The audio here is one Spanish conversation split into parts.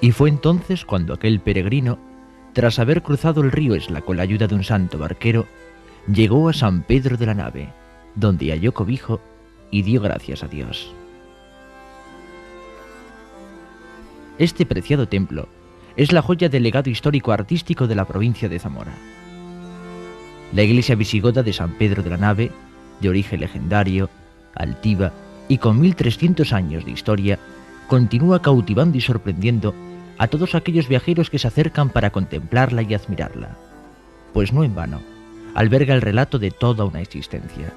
Y fue entonces cuando aquel peregrino, tras haber cruzado el río Esla con la ayuda de un santo barquero, llegó a San Pedro de la Nave, donde halló cobijo y dio gracias a Dios. Este preciado templo es la joya del legado histórico-artístico de la provincia de Zamora. La iglesia visigoda de San Pedro de la Nave, de origen legendario, altiva y con 1300 años de historia, continúa cautivando y sorprendiendo a todos aquellos viajeros que se acercan para contemplarla y admirarla, pues no en vano alberga el relato de toda una existencia,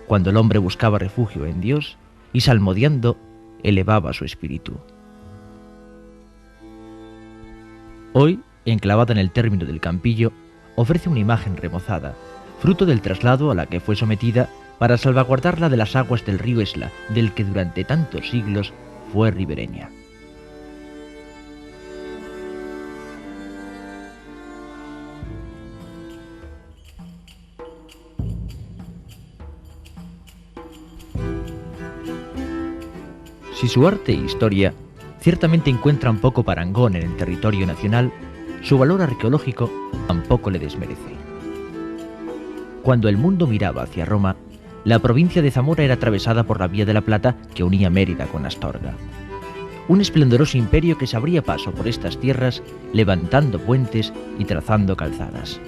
cuando el hombre buscaba refugio en Dios y salmodiando elevaba su espíritu. Hoy, enclavada en el término del Campillo, ofrece una imagen remozada, fruto del traslado a la que fue sometida para salvaguardarla de las aguas del río Esla, del que durante tantos siglos fue ribereña. Si su arte e historia ciertamente encuentran poco parangón en el territorio nacional, su valor arqueológico tampoco le desmerece. Cuando el mundo miraba hacia Roma, la provincia de Zamora era atravesada por la Vía de la Plata que unía Mérida con Astorga. Un esplendoroso imperio que se abría paso por estas tierras, levantando puentes y trazando calzadas.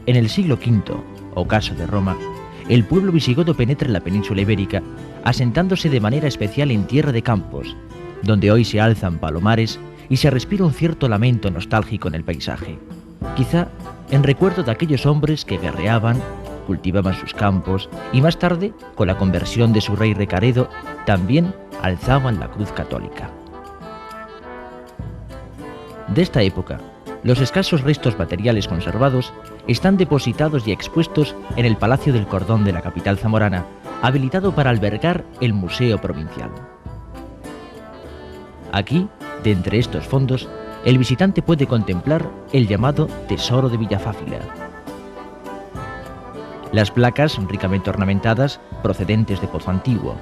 En el siglo V, ocaso de Roma, el pueblo visigodo penetra en la península ibérica, asentándose de manera especial en Tierra de Campos, donde hoy se alzan palomares y se respira un cierto lamento nostálgico en el paisaje, quizá en recuerdo de aquellos hombres que guerreaban, cultivaban sus campos y más tarde, con la conversión de su rey Recaredo, también alzaban la cruz católica. De esta época, los escasos restos materiales conservados están depositados y expuestos en el Palacio del Cordón de la capital zamorana, habilitado para albergar el Museo Provincial. Aquí, de entre estos fondos, el visitante puede contemplar el llamado Tesoro de Villafáfila. Las placas ricamente ornamentadas procedentes de Pozo Antiguo.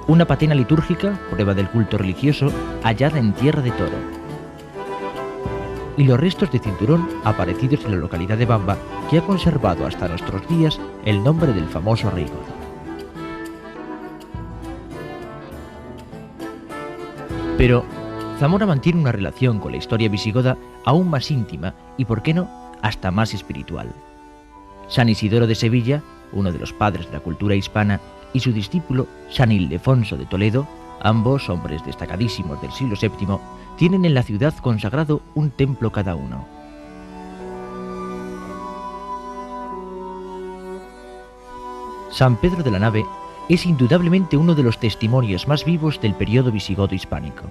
Una patena litúrgica, prueba del culto religioso, hallada en Tierra de Toro. Y los restos de cinturón aparecidos en la localidad de Bamba, que ha conservado hasta nuestros días el nombre del famoso rey godo. Pero Zamora mantiene una relación con la historia visigoda aún más íntima y, por qué no, hasta más espiritual. San Isidoro de Sevilla, uno de los padres de la cultura hispana, y su discípulo San Ildefonso de Toledo, ambos hombres destacadísimos del siglo VII, tienen en la ciudad consagrado un templo cada uno. San Pedro de la Nave es indudablemente uno de los testimonios más vivos del periodo visigodo hispánico.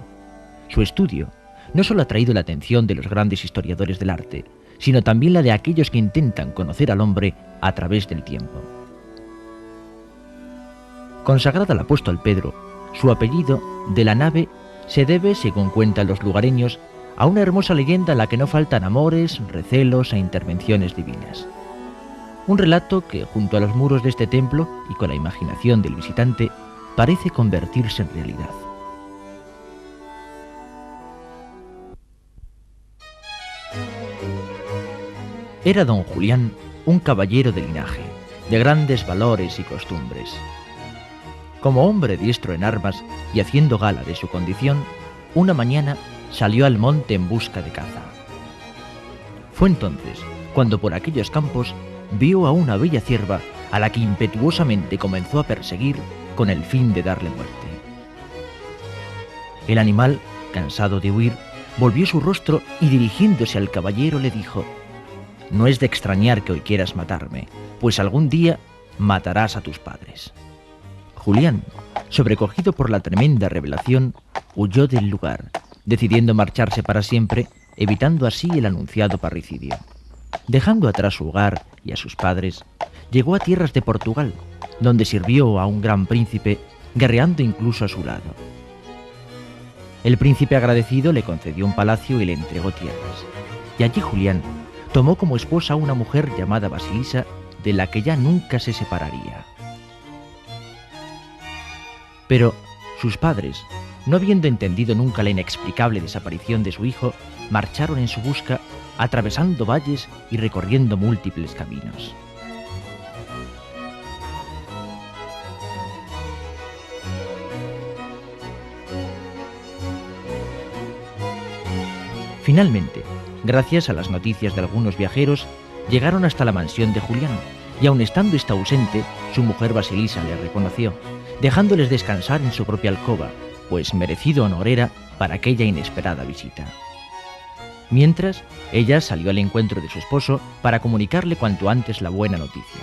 Su estudio no solo ha atraído la atención de los grandes historiadores del arte, sino también la de aquellos que intentan conocer al hombre a través del tiempo. Consagrada al apóstol Pedro, su apellido, de la Nave, se debe, según cuentan los lugareños, a una hermosa leyenda en la que no faltan amores, recelos e intervenciones divinas. Un relato que, junto a los muros de este templo y con la imaginación del visitante, parece convertirse en realidad. Era don Julián un caballero de linaje, de grandes valores y costumbres. Como hombre diestro en armas y haciendo gala de su condición, una mañana salió al monte en busca de caza. Fue entonces cuando por aquellos campos vio a una bella cierva a la que impetuosamente comenzó a perseguir con el fin de darle muerte. El animal, cansado de huir, volvió su rostro y dirigiéndose al caballero le dijo: «No es de extrañar que hoy quieras matarme, pues algún día matarás a tus padres». Julián, sobrecogido por la tremenda revelación, huyó del lugar, decidiendo marcharse para siempre, evitando así el anunciado parricidio. Dejando atrás su hogar y a sus padres, llegó a tierras de Portugal, donde sirvió a un gran príncipe, guerreando incluso a su lado. El príncipe agradecido le concedió un palacio y le entregó tierras, y allí Julián tomó como esposa a una mujer llamada Basilisa, de la que ya nunca se separaría. Pero Sus padres, no habiendo entendido nunca la inexplicable desaparición de su hijo, marcharon en su busca, atravesando valles y recorriendo múltiples caminos. Finalmente, gracias a las noticias de algunos viajeros, llegaron hasta la mansión de Julián, y aun estando ésta ausente, su mujer Basilisa le reconoció, dejándoles descansar en su propia alcoba, pues merecido honor era para aquella inesperada visita. Mientras, ella salió al encuentro de su esposo para comunicarle cuanto antes la buena noticia.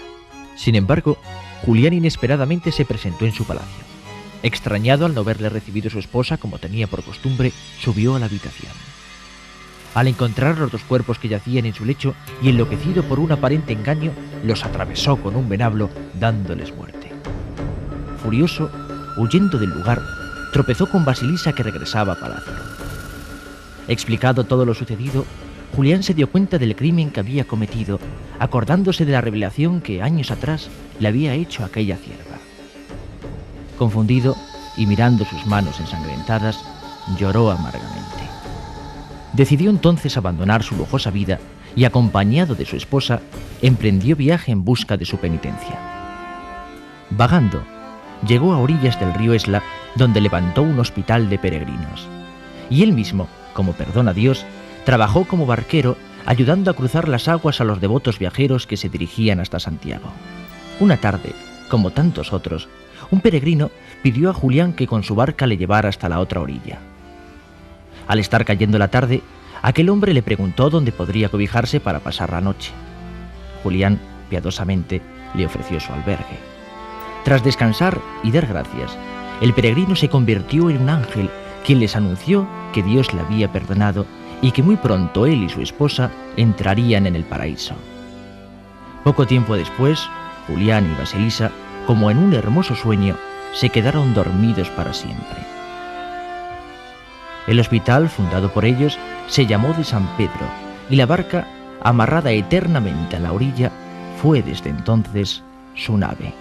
Sin embargo, Julián inesperadamente se presentó en su palacio. Extrañado al no verle recibido su esposa como tenía por costumbre, subió a la habitación. Al encontrar los dos cuerpos que yacían en su lecho y enloquecido por un aparente engaño, los atravesó con un venablo, dándoles muerte. Furioso, huyendo del lugar, tropezó con Basilisa que regresaba a palacio. Explicado todo lo sucedido, Julián se dio cuenta del crimen que había cometido, acordándose de la revelación que años atrás le había hecho aquella cierva. Confundido y mirando sus manos ensangrentadas, lloró amargamente. Decidió entonces abandonar su lujosa vida y, acompañado de su esposa, emprendió viaje en busca de su penitencia. Vagando, llegó a orillas del río Esla, donde levantó un hospital de peregrinos. Y él mismo, como perdón a Dios, trabajó como barquero, ayudando a cruzar las aguas a los devotos viajeros que se dirigían hasta Santiago. Una tarde, como tantos otros, un peregrino pidió a Julián que con su barca le llevara hasta la otra orilla. Al estar cayendo la tarde, aquel hombre le preguntó dónde podría cobijarse para pasar la noche. Julián, piadosamente, le ofreció su albergue. Tras descansar y dar gracias, el peregrino se convirtió en un ángel, quien les anunció que Dios le había perdonado y que muy pronto él y su esposa entrarían en el paraíso. Poco tiempo después, Julián y Basilisa, como en un hermoso sueño, se quedaron dormidos para siempre. El hospital, fundado por ellos, se llamó de San Pedro, y la barca, amarrada eternamente a la orilla, fue desde entonces su nave.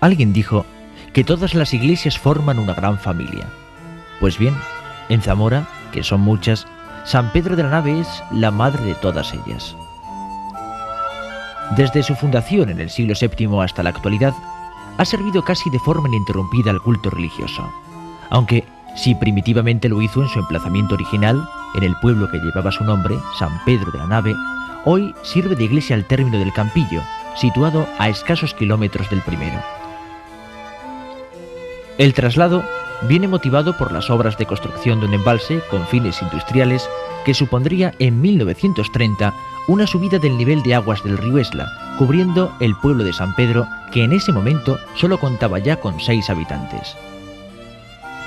Alguien dijo que todas las iglesias forman una gran familia. Pues bien, en Zamora, que son muchas, San Pedro de la Nave es la madre de todas ellas. Desde su fundación en el siglo VII hasta la actualidad, ha servido casi de forma ininterrumpida al culto religioso, aunque si primitivamente lo hizo en su emplazamiento original, en el pueblo que llevaba su nombre, San Pedro de la Nave, hoy sirve de iglesia al término del Campillo, situado a escasos kilómetros del primero. El traslado viene motivado por las obras de construcción de un embalse con fines industriales que supondría en 1930 una subida del nivel de aguas del río Esla, cubriendo el pueblo de San Pedro, que en ese momento solo contaba ya con 6 habitantes.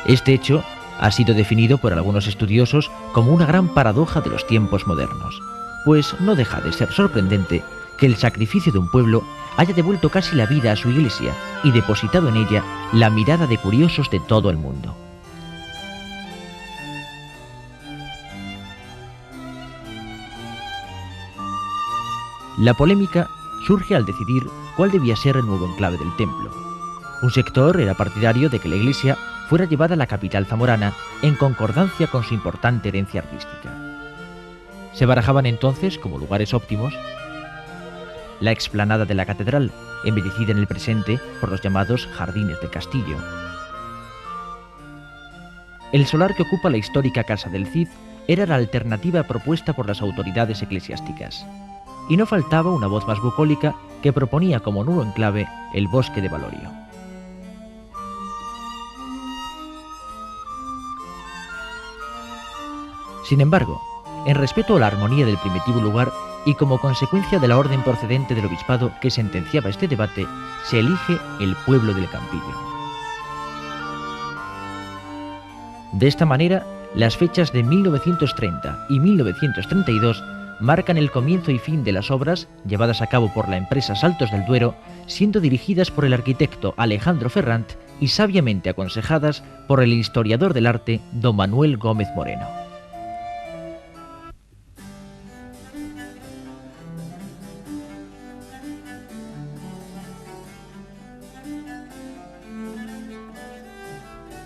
Este hecho ha sido definido por algunos estudiosos como una gran paradoja de los tiempos modernos, pues no deja de ser sorprendente que el sacrificio de un pueblo haya devuelto casi la vida a su iglesia y depositado en ella la mirada de curiosos de todo el mundo. La polémica surge al decidir cuál debía ser el nuevo enclave del templo. Un sector era partidario de que la iglesia fuera llevada a la capital zamorana en concordancia con su importante herencia artística. Se barajaban entonces como lugares óptimos la explanada de la catedral, embellecida en el presente por los llamados Jardines del Castillo, el solar que ocupa la histórica Casa del Cid era la alternativa propuesta por las autoridades eclesiásticas, y no faltaba una voz más bucólica que proponía como nuevo enclave el bosque de Valorio. Sin embargo, en respeto a la armonía del primitivo lugar y como consecuencia de la orden procedente del obispado que sentenciaba este debate, se elige el pueblo del Campillo. De esta manera, las fechas de 1930 y 1932 marcan el comienzo y fin de las obras llevadas a cabo por la empresa Saltos del Duero, siendo dirigidas por el arquitecto Alejandro Ferrant y sabiamente aconsejadas por el historiador del arte don Manuel Gómez Moreno.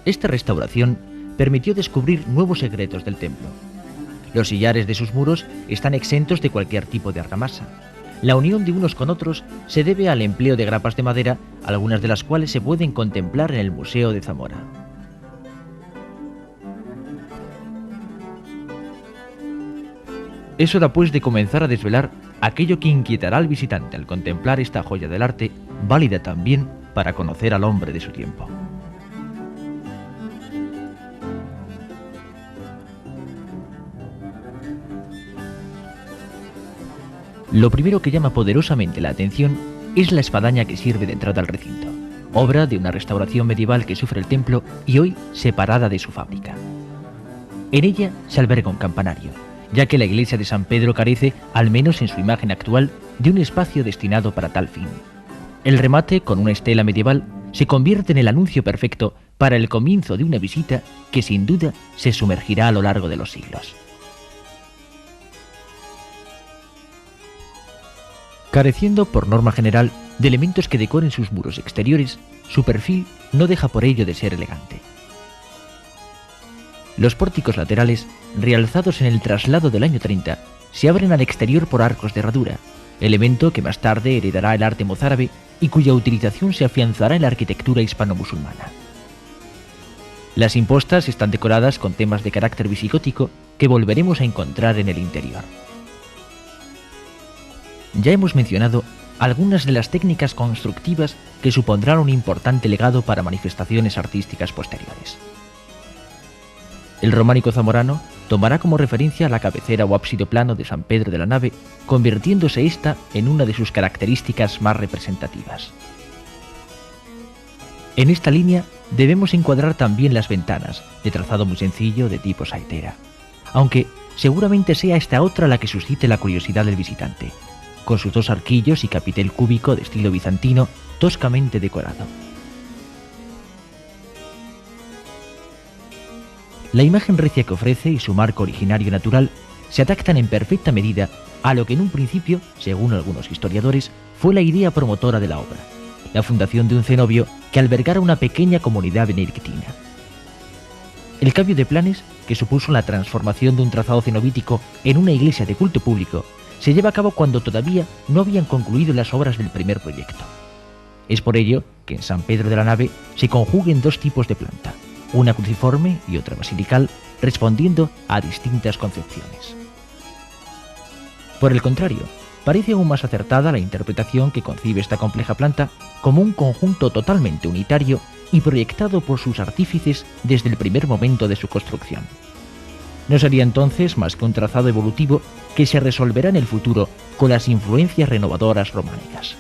Esta restauración permitió descubrir nuevos secretos del templo. Los sillares de sus muros están exentos de cualquier tipo de argamasa. La unión de unos con otros se debe al empleo de grapas de madera, algunas de las cuales se pueden contemplar en el Museo de Zamora. Es hora pues de comenzar a desvelar aquello que inquietará al visitante al contemplar esta joya del arte, válida también para conocer al hombre de su tiempo. Lo primero que llama poderosamente la atención es la espadaña que sirve de entrada al recinto, obra de una restauración medieval que sufre el templo y hoy separada de su fábrica. En ella se alberga un campanario, ya que la iglesia de San Pedro carece, al menos en su imagen actual, de un espacio destinado para tal fin. El remate, con una estela medieval, se convierte en el anuncio perfecto para el comienzo de una visita que sin duda se sumergirá a lo largo de los siglos. Careciendo, por norma general, de elementos que decoren sus muros exteriores, su perfil no deja por ello de ser elegante. Los pórticos laterales, realzados en el traslado del año 30, se abren al exterior por arcos de herradura, elemento que más tarde heredará el arte mozárabe y cuya utilización se afianzará en la arquitectura hispano-musulmana. Las impostas están decoradas con temas de carácter visigótico que volveremos a encontrar en el interior. Ya hemos mencionado algunas de las técnicas constructivas que supondrán un importante legado para manifestaciones artísticas posteriores. El románico zamorano tomará como referencia la cabecera o ábside plano de San Pedro de la nave, convirtiéndose esta en una de sus características más representativas. En esta línea debemos encuadrar también las ventanas, de trazado muy sencillo de tipo saetera, aunque seguramente sea esta otra la que suscite la curiosidad del visitante, con sus dos arquillos y capitel cúbico de estilo bizantino toscamente decorado. La imagen recia que ofrece y su marco originario natural se adaptan en perfecta medida a lo que en un principio, según algunos historiadores, fue la idea promotora de la obra, la fundación de un cenobio que albergara una pequeña comunidad benedictina. El cambio de planes, que supuso la transformación de un trazado cenobítico en una iglesia de culto público, se lleva a cabo cuando todavía no habían concluido las obras del primer proyecto. Es por ello que en San Pedro de la nave se conjuguen dos tipos de planta, una cruciforme y otra basilical, respondiendo a distintas concepciones. Por el contrario, parece aún más acertada la interpretación que concibe esta compleja planta como un conjunto totalmente unitario y proyectado por sus artífices desde el primer momento de su construcción. No sería entonces más que un trazado evolutivo que se resolverá en el futuro con las influencias renovadoras románicas.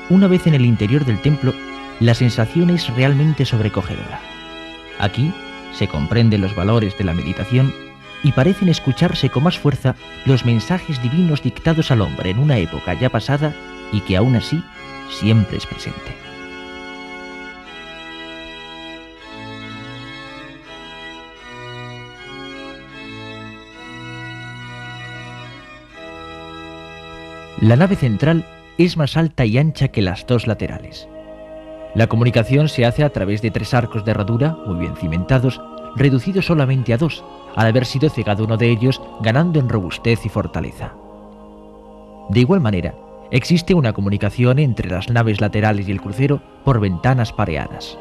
Una vez en el interior del templo, la sensación es realmente sobrecogedora. Aquí se comprenden los valores de la meditación y parecen escucharse con más fuerza los mensajes divinos dictados al hombre en una época ya pasada y que aún así siempre es presente. La nave central es más alta y ancha que las dos laterales. La comunicación se hace a través de 3 arcos de herradura, muy bien cimentados, reducidos solamente a 2, al haber sido cegado uno de ellos, ganando en robustez y fortaleza. De igual manera, existe una comunicación entre las naves laterales y el crucero por ventanas pareadas.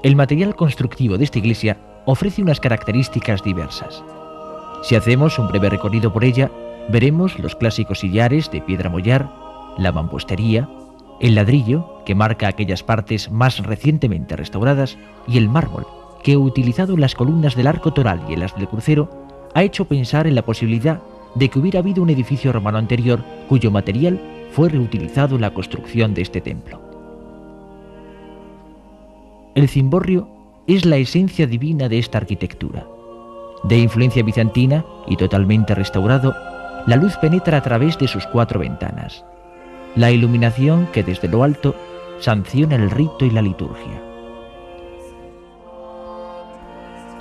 El material constructivo de esta iglesia ofrece unas características diversas. Si hacemos un breve recorrido por ella, veremos los clásicos sillares de piedra mollar, la mampostería, el ladrillo, que marca aquellas partes más recientemente restauradas, y el mármol, que utilizado en las columnas del arco toral y en las del crucero, ha hecho pensar en la posibilidad de que hubiera habido un edificio romano anterior cuyo material fue reutilizado en la construcción de este templo. El cimborrio es la esencia divina de esta arquitectura. De influencia bizantina y totalmente restaurado, la luz penetra a través de sus 4 ventanas. La iluminación que desde lo alto sanciona el rito y la liturgia.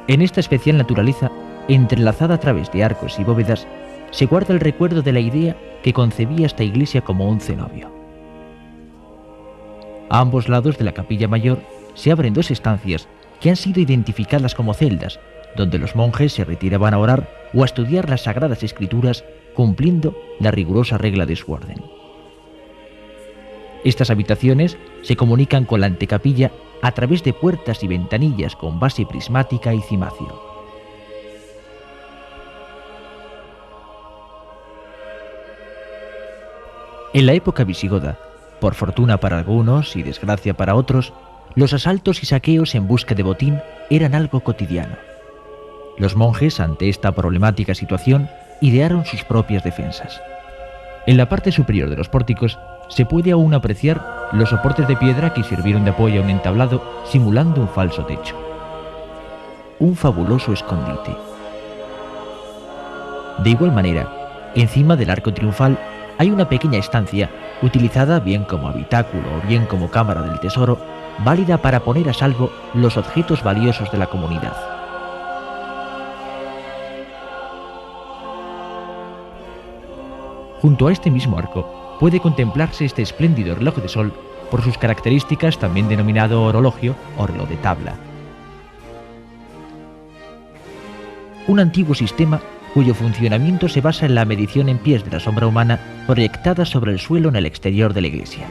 En esta especial naturaleza, entrelazada a través de arcos y bóvedas, se guarda el recuerdo de la idea que concebía esta iglesia como un cenobio. A ambos lados de la capilla mayor se abren dos estancias que han sido identificadas como celdas, donde los monjes se retiraban a orar o a estudiar las sagradas escrituras, cumpliendo la rigurosa regla de su orden. Estas habitaciones se comunican con la antecapilla a través de puertas y ventanillas con base prismática y cimacio. En la época visigoda, por fortuna para algunos y desgracia para otros, los asaltos y saqueos en busca de botín eran algo cotidiano. Los monjes, ante esta problemática situación, idearon sus propias defensas. En la parte superior de los pórticos se puede aún apreciar los soportes de piedra que sirvieron de apoyo a un entablado, simulando un falso techo. Un fabuloso escondite. De igual manera, encima del arco triunfal hay una pequeña estancia, utilizada bien como habitáculo o bien como cámara del tesoro, válida para poner a salvo los objetos valiosos de la comunidad. Junto a este mismo arco puede contemplarse este espléndido reloj de sol, por sus características también denominado orologio o reloj de tabla. Un antiguo sistema cuyo funcionamiento se basa en la medición en pies de la sombra humana proyectada sobre el suelo en el exterior de la iglesia.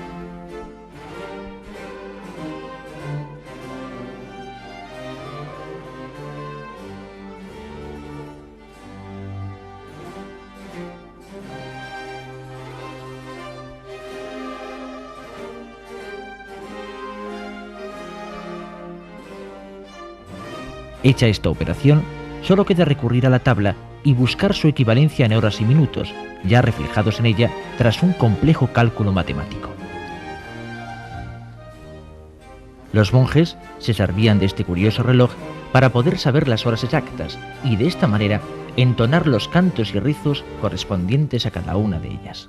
Hecha esta operación, solo queda recurrir a la tabla y buscar su equivalencia en horas y minutos, ya reflejados en ella tras un complejo cálculo matemático. Los monjes se servían de este curioso reloj para poder saber las horas exactas y de esta manera entonar los cantos y rizos correspondientes a cada una de ellas.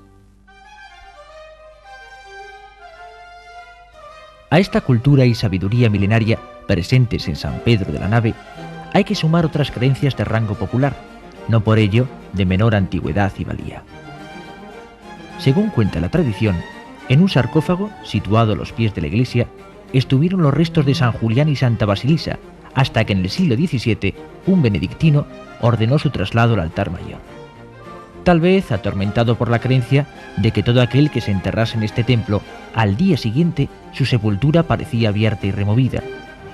A esta cultura y sabiduría milenaria presentes en San Pedro de la Nave, hay que sumar otras creencias de rango popular, no por ello de menor antigüedad y valía. Según cuenta la tradición, en un sarcófago situado a los pies de la iglesia estuvieron los restos de San Julián y Santa Basilisa, hasta que en el siglo XVII un benedictino ordenó su traslado al altar mayor. Tal vez atormentado por la creencia de que todo aquel que se enterrase en este templo, al día siguiente su sepultura parecía abierta y removida,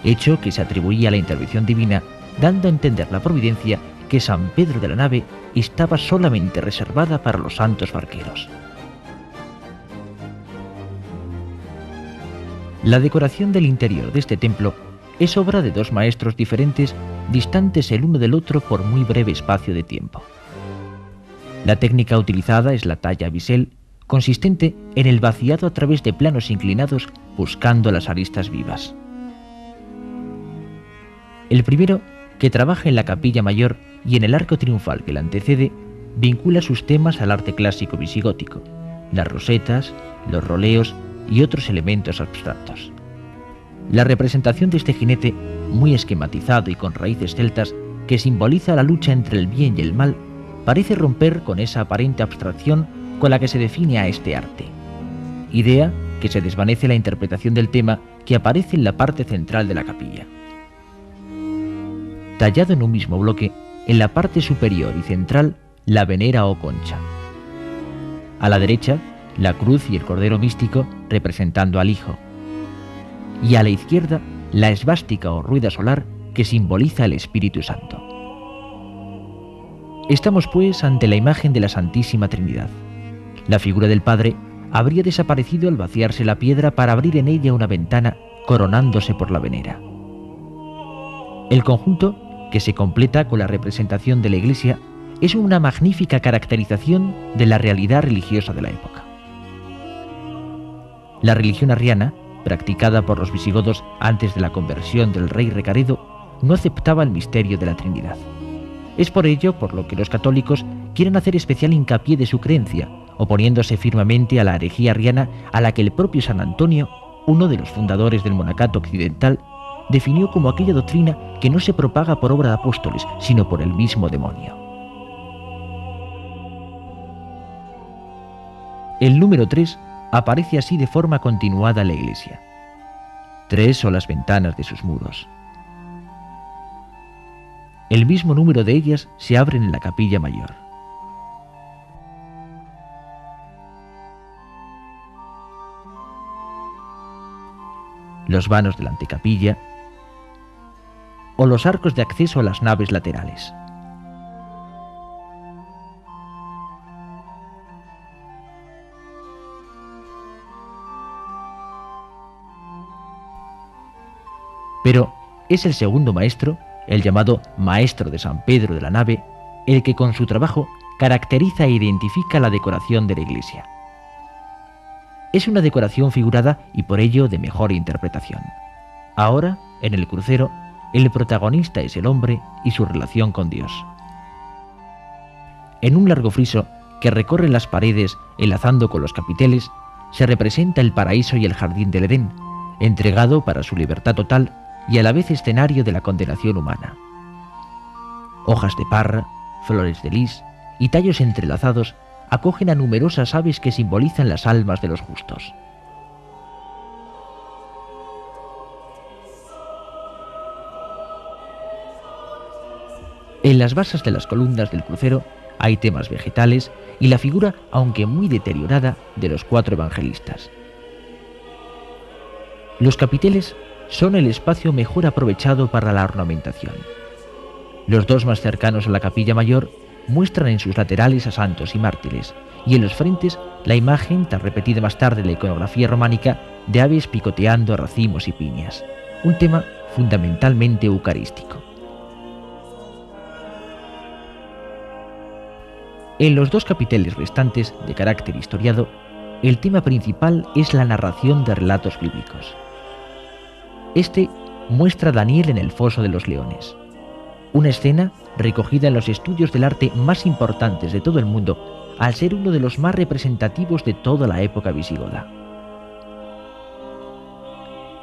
hecho que se atribuía a la intervención divina, dando a entender la providencia que San Pedro de la Nave estaba solamente reservada para los santos barqueros. La decoración del interior de este templo es obra de dos maestros diferentes, distantes el uno del otro por muy breve espacio de tiempo. La técnica utilizada es la talla bisel, consistente en el vaciado a través de planos inclinados buscando las aristas vivas. El primero, que trabaja en la capilla mayor y en el arco triunfal que la antecede, vincula sus temas al arte clásico visigótico, las rosetas, los roleos y otros elementos abstractos. La representación de este jinete, muy esquematizado y con raíces celtas, que simboliza la lucha entre el bien y el mal, parece romper con esa aparente abstracción con la que se define a este arte. Idea que se desvanece la interpretación del tema que aparece en la parte central de la capilla. Tallado en un mismo bloque, en la parte superior y central, la venera o concha. A la derecha, la cruz y el cordero místico representando al Hijo. Y a la izquierda, la esvástica o rueda solar que simboliza el Espíritu Santo. Estamos pues ante la imagen de la Santísima Trinidad. La figura del Padre habría desaparecido al vaciarse la piedra para abrir en ella una ventana coronándose por la venera. El conjunto, que se completa con la representación de la iglesia, es una magnífica caracterización de la realidad religiosa de la época. La religión arriana, practicada por los visigodos antes de la conversión del rey Recaredo, no aceptaba el misterio de la Trinidad. Es por ello por lo que los católicos quieren hacer especial hincapié de su creencia, oponiéndose firmemente a la herejía arriana a la que el propio San Antonio, uno de los fundadores del monacato occidental, definió como aquella doctrina que no se propaga por obra de apóstoles, sino por el mismo demonio. El número 3 aparece así de forma continuada en la Iglesia. 3 son las ventanas de sus muros. El mismo número de ellas se abren en la capilla mayor. Los vanos de la antecapilla o los arcos de acceso a las naves laterales. Pero es el segundo maestro, el llamado Maestro de San Pedro de la Nave, el que con su trabajo caracteriza e identifica la decoración de la iglesia. Es una decoración figurada y por ello de mejor interpretación. Ahora, en el crucero, el protagonista es el hombre y su relación con Dios. En un largo friso que recorre las paredes enlazando con los capiteles, se representa el paraíso y el jardín del Edén, entregado para su libertad total y a la vez escenario de la condenación humana. Hojas de parra, flores de lis y tallos entrelazados acogen a numerosas aves que simbolizan las almas de los justos. En las basas de las columnas del crucero hay temas vegetales y la figura, aunque muy deteriorada, de los 4 evangelistas. Los capiteles son el espacio mejor aprovechado para la ornamentación. Los 2 más cercanos a la capilla mayor muestran en sus laterales a santos y mártires, y en los frentes la imagen, tan repetida más tarde en la iconografía románica, de aves picoteando racimos y piñas, un tema fundamentalmente eucarístico. En los 2 capiteles restantes, de carácter historiado, el tema principal es la narración de relatos bíblicos. Este muestra a Daniel en el foso de los leones, una escena recogida en los estudios del arte más importantes de todo el mundo, al ser uno de los más representativos de toda la época visigoda.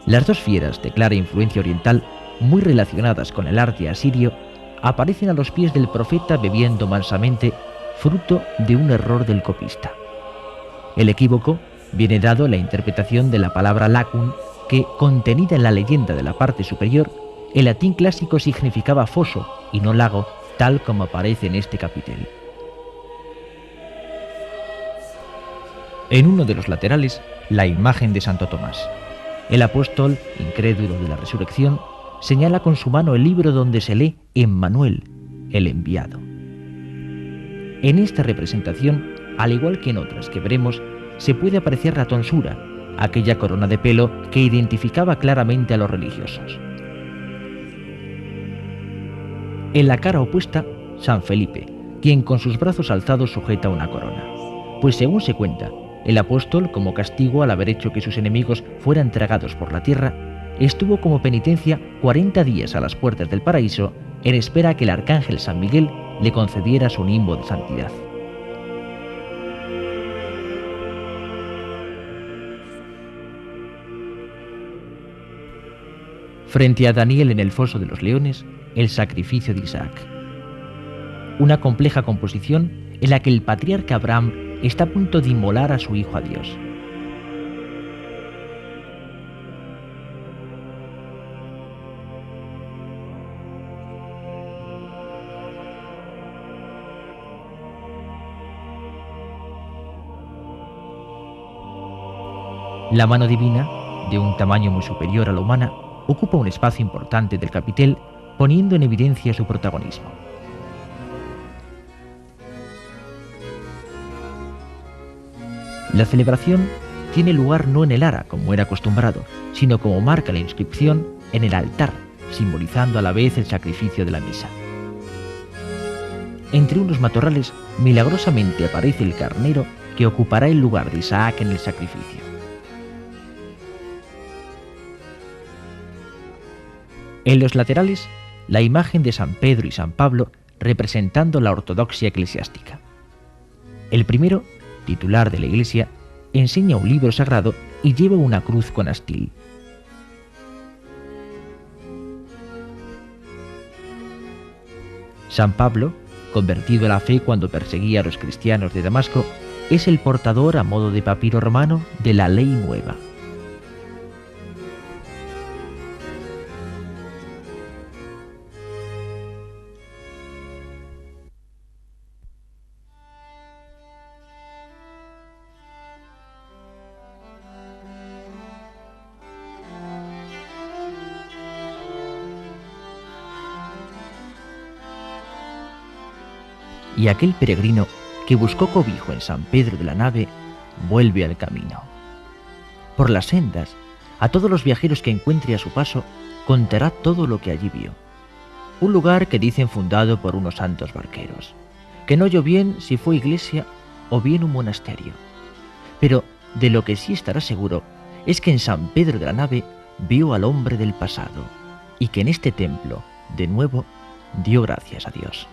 Las 2 fieras de clara influencia oriental, muy relacionadas con el arte asirio, aparecen a los pies del profeta bebiendo mansamente, fruto de un error del copista. El equívoco viene dado en la interpretación de la palabra lacun, que, contenida en la leyenda de la parte superior, en latín clásico significaba foso y no lago, tal como aparece en este capitel. En uno de los laterales, la imagen de Santo Tomás. El apóstol, incrédulo de la resurrección, señala con su mano el libro donde se lee Emmanuel, el enviado. En esta representación, al igual que en otras que veremos, se puede apreciar la tonsura, aquella corona de pelo que identificaba claramente a los religiosos. En la cara opuesta, San Felipe, quien con sus brazos alzados sujeta una corona. Pues según se cuenta, el apóstol, como castigo al haber hecho que sus enemigos fueran tragados por la tierra, estuvo como penitencia 40 días a las puertas del paraíso en espera a que el arcángel San Miguel le concediera su nimbo de santidad. Frente a Daniel en el foso de los leones, el sacrificio de Isaac. Una compleja composición en la que el patriarca Abraham está a punto de inmolar a su hijo a Dios. La mano divina, de un tamaño muy superior a la humana, ocupa un espacio importante del capitel, poniendo en evidencia su protagonismo. La celebración tiene lugar no en el ara, como era acostumbrado, sino como marca la inscripción, en el altar, simbolizando a la vez el sacrificio de la misa. Entre unos matorrales, milagrosamente aparece el carnero que ocupará el lugar de Isaac en el sacrificio. En los laterales, la imagen de San Pedro y San Pablo representando la ortodoxia eclesiástica. El primero, titular de la iglesia, enseña un libro sagrado y lleva una cruz con astil. San Pablo, convertido a la fe cuando perseguía a los cristianos de Damasco, es el portador a modo de papiro romano de la ley nueva. Y aquel peregrino que buscó cobijo en San Pedro de la Nave vuelve al camino. Por las sendas, a todos los viajeros que encuentre a su paso, contará todo lo que allí vio. Un lugar que dicen fundado por unos santos barqueros, que no oyó bien si fue iglesia o bien un monasterio. Pero de lo que sí estará seguro es que en San Pedro de la Nave vio al hombre del pasado y que en este templo, de nuevo, dio gracias a Dios.